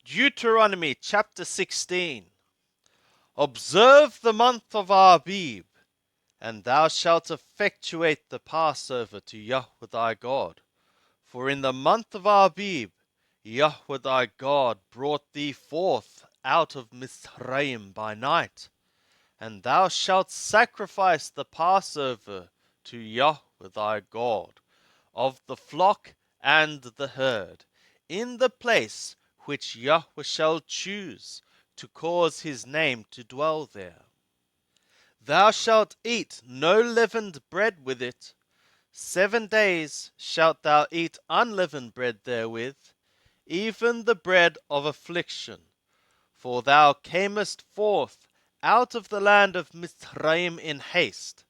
Deuteronomy chapter 16. Observe the month of Abib, and thou shalt effectuate the Passover to Yahweh thy God. For in the month of Abib, Yahweh thy God brought thee forth out of Mizraim by night. And thou shalt sacrifice the Passover to Yahweh thy God, of the flock and the herd, in the place which Yahweh shall choose, to cause his name to dwell there. Thou shalt eat no leavened bread with it. 7 days shalt thou eat unleavened bread therewith, even the bread of affliction. For thou camest forth out of the land of Mizraim in haste,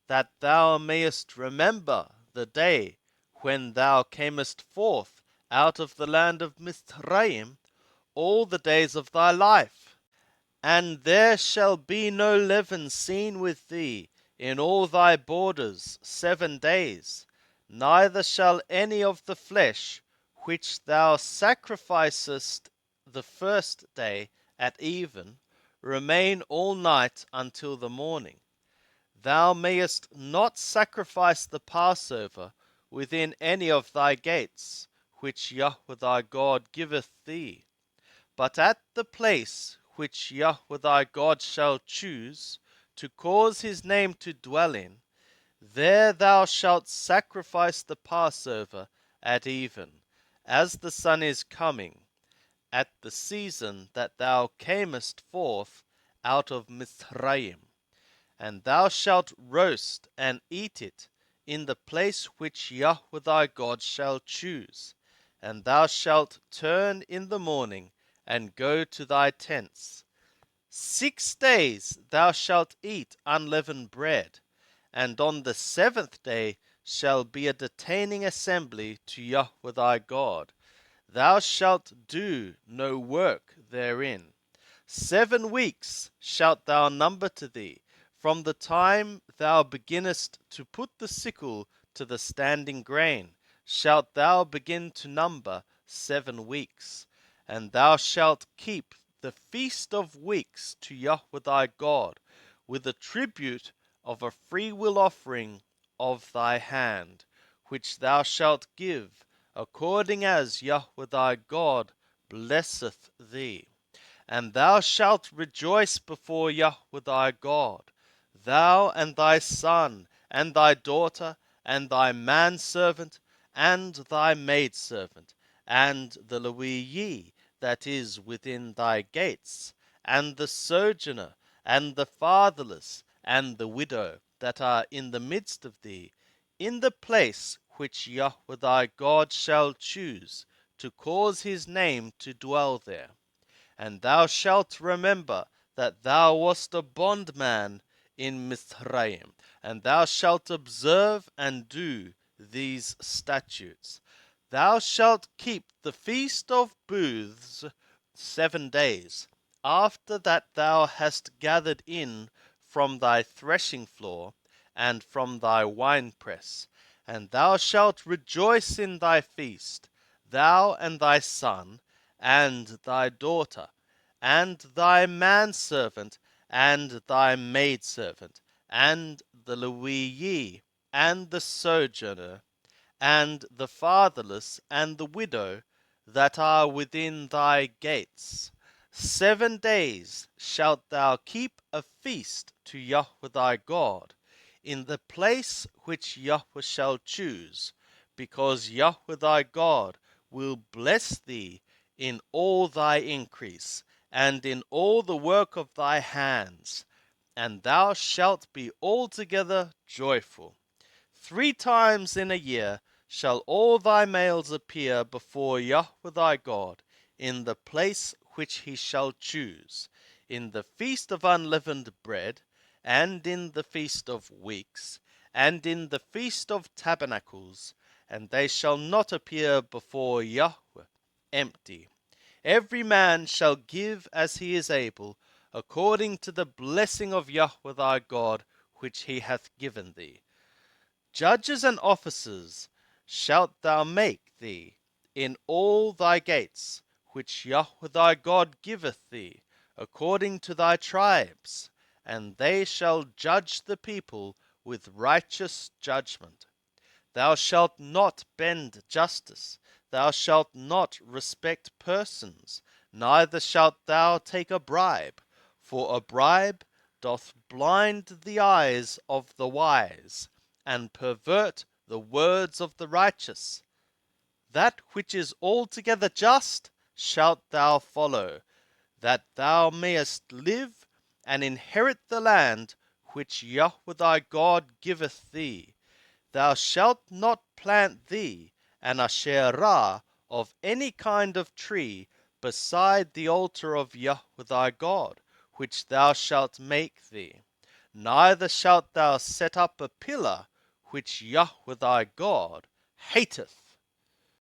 that thou mayest remember the day when thou camest forth out of the land of Mizraim all the days of thy life. And there shall be no leaven seen with thee in all thy borders 7 days, neither shall any of the flesh which thou sacrificest the first day at even remain all night until the morning. Thou mayest not sacrifice the Passover within any of thy gates, which Yahweh thy God giveth thee, but at the place which Yahweh thy God shall choose, to cause his name to dwell in, there thou shalt sacrifice the Passover at even, as the sun is coming, at the season that thou camest forth out of Mizraim. And thou shalt roast and eat it in the place which Yahweh thy God shall choose. And thou shalt turn in the morning and go to thy tents. 6 days thou shalt eat unleavened bread, and on the 7th day shall be a detaining assembly to Yahweh thy God. Thou shalt do no work therein. 7 weeks shalt thou number to thee, from the time thou beginnest to put the sickle to the standing grain, shalt thou begin to number 7 weeks. And thou shalt keep the feast of weeks to Yahweh thy God, with a tribute of a freewill offering of thy hand, which thou shalt give, according as Yahweh thy God blesseth thee. And thou shalt rejoice before Yahweh thy God, thou and thy son, and thy daughter, and thy manservant, and thy maidservant, and the Lewi that is within thy gates, and the sojourner, and the fatherless, and the widow that are in the midst of thee, in the place which Yahweh thy God shall choose, to cause his name to dwell there. And thou shalt remember that thou wast a bondman in Mizraim, and thou shalt observe and do these statutes. Thou shalt keep the feast of booths 7 days, after that thou hast gathered in from thy threshing floor and from thy winepress. And thou shalt rejoice in thy feast, thou and thy son, and thy daughter, and thy manservant, and thy maidservant, and the Lewi, and the sojourner, and the fatherless, and the widow that are within thy gates. 7 days shalt thou keep a feast to Yahweh thy God, in the place which Yahweh shall choose, because Yahweh thy God will bless thee in all thy increase, and in all the work of thy hands, and thou shalt be altogether joyful. 3 times in a year shall all thy males appear before Yahweh thy God, in the place which he shall choose, in the feast of unleavened bread, and in the feast of weeks, and in the feast of tabernacles, and they shall not appear before Yahweh empty. Every man shall give as he is able, according to the blessing of Yahweh thy God, which he hath given thee. Judges and officers shalt thou make thee in all thy gates, which Yahweh thy God giveth thee, according to thy tribes, and they shall judge the people with righteous judgment. Thou shalt not bend justice, thou shalt not respect persons, neither shalt thou take a bribe, for a bribe doth blind the eyes of the wise, and pervert the words of the righteous. That which is altogether just shalt thou follow, that thou mayest live and inherit the land which Yahweh thy God giveth thee. Thou shalt not plant thee an asherah of any kind of tree beside the altar of Yahweh thy God, which thou shalt make thee. Neither shalt thou set up a pillar which Yahweh thy God hateth.